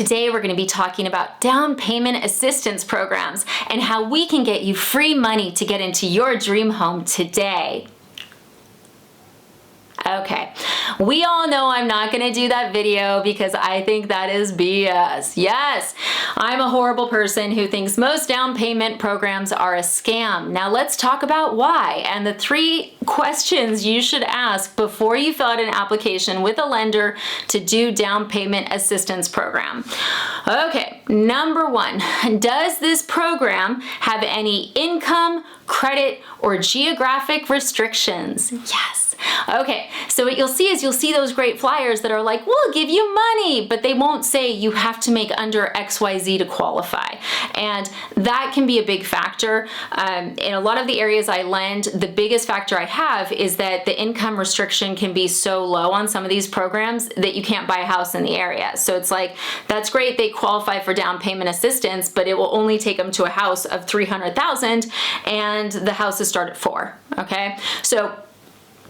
Today we're going to be talking about down payment assistance programs and how we can get you free money to get into your dream home today. Okay, we all know I'm not going to do that video because I think that is BS. Yes, I'm a horrible person who thinks most down payment programs are a scam. Now let's talk about why and the 3 questions you should ask before you fill out an application with a lender to do down payment assistance program. Okay, number 1, does this program have any income, credit, or geographic restrictions? Yes. Okay, so what you'll see those great flyers that are like, we'll give you money, but they won't say you have to make under XYZ to qualify. And that can be a big factor. In a lot of the areas I lend, the biggest factor I have is that the income restriction can be so low on some of these programs that you can't buy a house in the area. So it's like, that's great, they qualify for down payment assistance, but it will only take them to a house of $300,000 and the houses start at 4, okay? So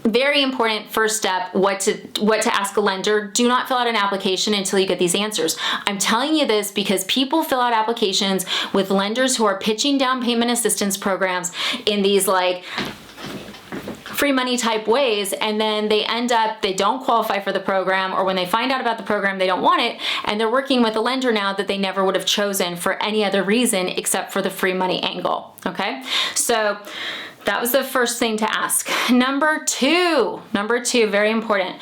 very important first step, what to ask a lender. Do not fill out an application until you get these answers. I'm telling you this because people fill out applications with lenders who are pitching down payment assistance programs in these like free money type ways, and then they end up, they don't qualify for the program, or when they find out about the program, they don't want it, and they're working with a lender now that they never would have chosen for any other reason except for the free money angle, okay? So that was the first thing to ask. Number two, very important.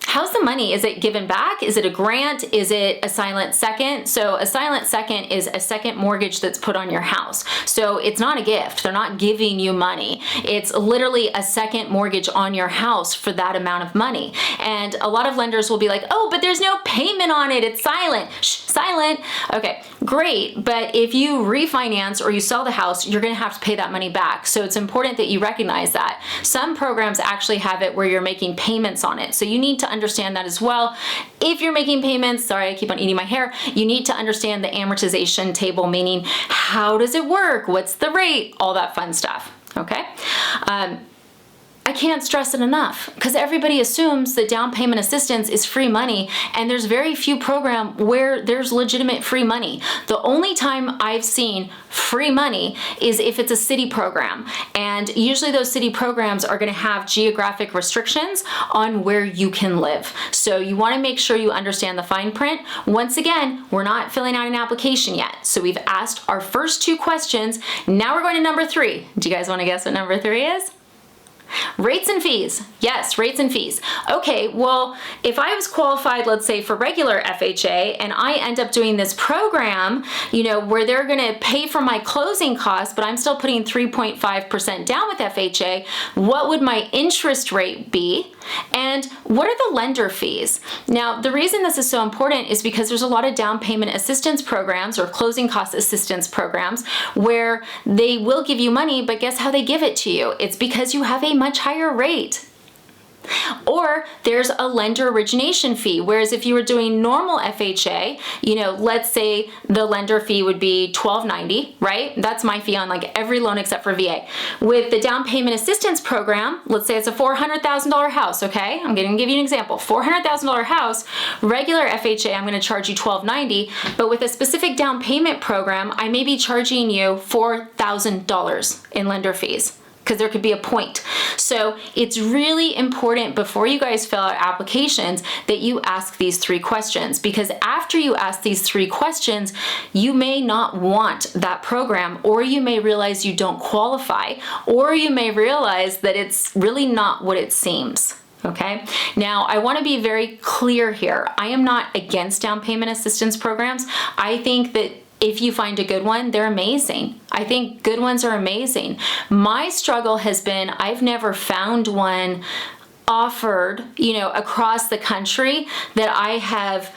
How's the money? Is it given back? Is it a grant? Is it a silent second? So a silent second is a second mortgage that's put on your house. So it's not a gift. They're not giving you money. It's literally a second mortgage on your house for that amount of money. And a lot of lenders will be like, oh, but there's no payment on it. It's silent. Shh, silent. Okay, great. But if you refinance or you sell the house, you're going to have to pay that money back. So it's important that you recognize that. Some programs actually have it where you're making payments on it. So you need to understand that as well. If you're making payments, sorry, I keep on eating my hair, you need to understand the amortization table, meaning how does it work? What's the rate? All that fun stuff, okay? I can't stress it enough because everybody assumes that down payment assistance is free money, and there's very few programs where there's legitimate free money. The only time I've seen free money is if it's a city program, and usually those city programs are going to have geographic restrictions on where you can live. So you want to make sure you understand the fine print. Once again, we're not filling out an application yet. So we've asked our first 2 questions. Now we're going to number 3. Do you guys want to guess what number 3 is? Rates and fees. Yes, rates and fees. Okay, well, if I was qualified, let's say for regular FHA, and I end up doing this program, you know, where they're going to pay for my closing costs, but I'm still putting 3.5% down with FHA, what would my interest rate be? And what are the lender fees? Now, the reason this is so important is because there's a lot of down payment assistance programs or closing cost assistance programs where they will give you money, but guess how they give it to you? It's because you have a much higher rate. Or there's a lender origination fee, whereas if you were doing normal FHA, you know, let's say the lender fee would be $12.90, right? That's my fee on like every loan except for VA. With the down payment assistance program, let's say it's a $400,000 house, okay? I'm going to give you an example. $400,000 house, regular FHA, I'm going to charge you $12.90, but with a specific down payment program, I may be charging you $4,000 in lender fees, because there could be a point. So it's really important before you guys fill out applications that you ask these 3 questions, because after you ask these 3 questions, you may not want that program, or you may realize you don't qualify, or you may realize that it's really not what it seems. Okay, now I want to be very clear here. I am not against down payment assistance programs. I think that if you find a good one, they're amazing. I think good ones are amazing. My struggle has been I've never found one offered, you know, across the country that I have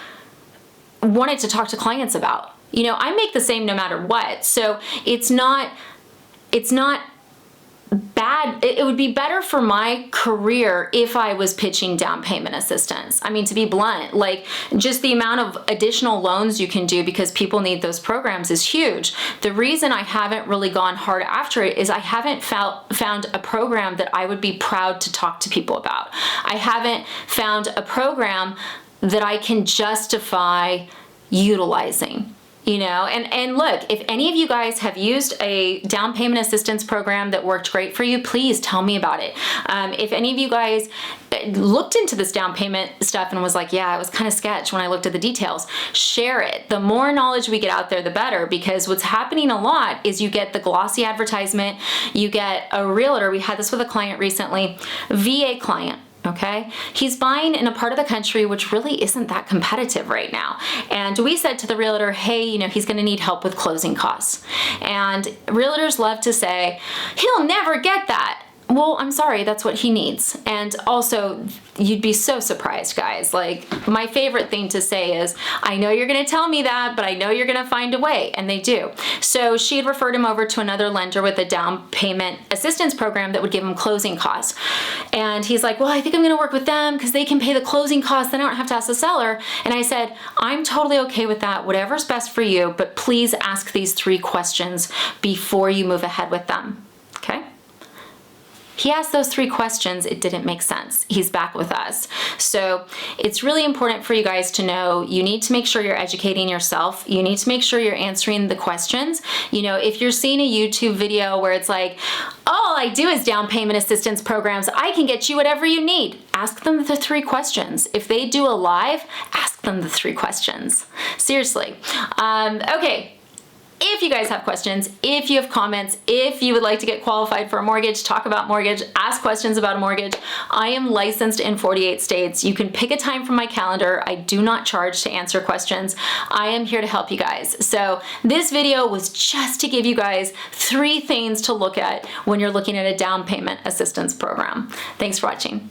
wanted to talk to clients about. You know, I make the same no matter what. So it's not bad. It would be better for my career if I was pitching down payment assistance. I mean, to be blunt, like just the amount of additional loans you can do because people need those programs is huge. The reason I haven't really gone hard after it is I haven't found a program that I would be proud to talk to people about. I haven't found a program that I can justify utilizing. You know, and look, if any of you guys have used a down payment assistance program that worked great for you, please tell me about it. If any of you guys looked into this down payment stuff and was like, yeah, it was kind of sketch when I looked at the details, share it. The more knowledge we get out there, the better, because what's happening a lot is you get the glossy advertisement, you get a realtor. We had this with a client recently, VA client. Okay, he's buying in a part of the country which really isn't that competitive right now. And we said to the realtor, hey, you know, he's going to need help with closing costs. And realtors love to say, he'll never get that. Well, I'm sorry, that's what he needs. And also, you'd be so surprised, guys. Like, my favorite thing to say is, I know you're going to tell me that, but I know you're going to find a way. And they do. So she had referred him over to another lender with a down payment assistance program that would give him closing costs. And he's like, well, I think I'm going to work with them because they can pay the closing costs. Then I don't have to ask the seller. And I said, I'm totally okay with that. Whatever's best for you, but please ask these 3 questions before you move ahead with them. Okay? He asked those 3 questions, it didn't make sense. He's back with us. So it's really important for you guys to know you need to make sure you're educating yourself. You need to make sure you're answering the questions. You know, if you're seeing a YouTube video where it's like, all I do is down payment assistance programs, I can get you whatever you need. Ask them the 3 questions. If they do a live, ask them the 3 questions. Seriously. Okay. If you guys have questions, if you have comments, if you would like to get qualified for a mortgage, talk about mortgage, ask questions about a mortgage, I am licensed in 48 states. You can pick a time from my calendar. I do not charge to answer questions. I am here to help you guys. So this video was just to give you guys 3 things to look at when you're looking at a down payment assistance program. Thanks for watching.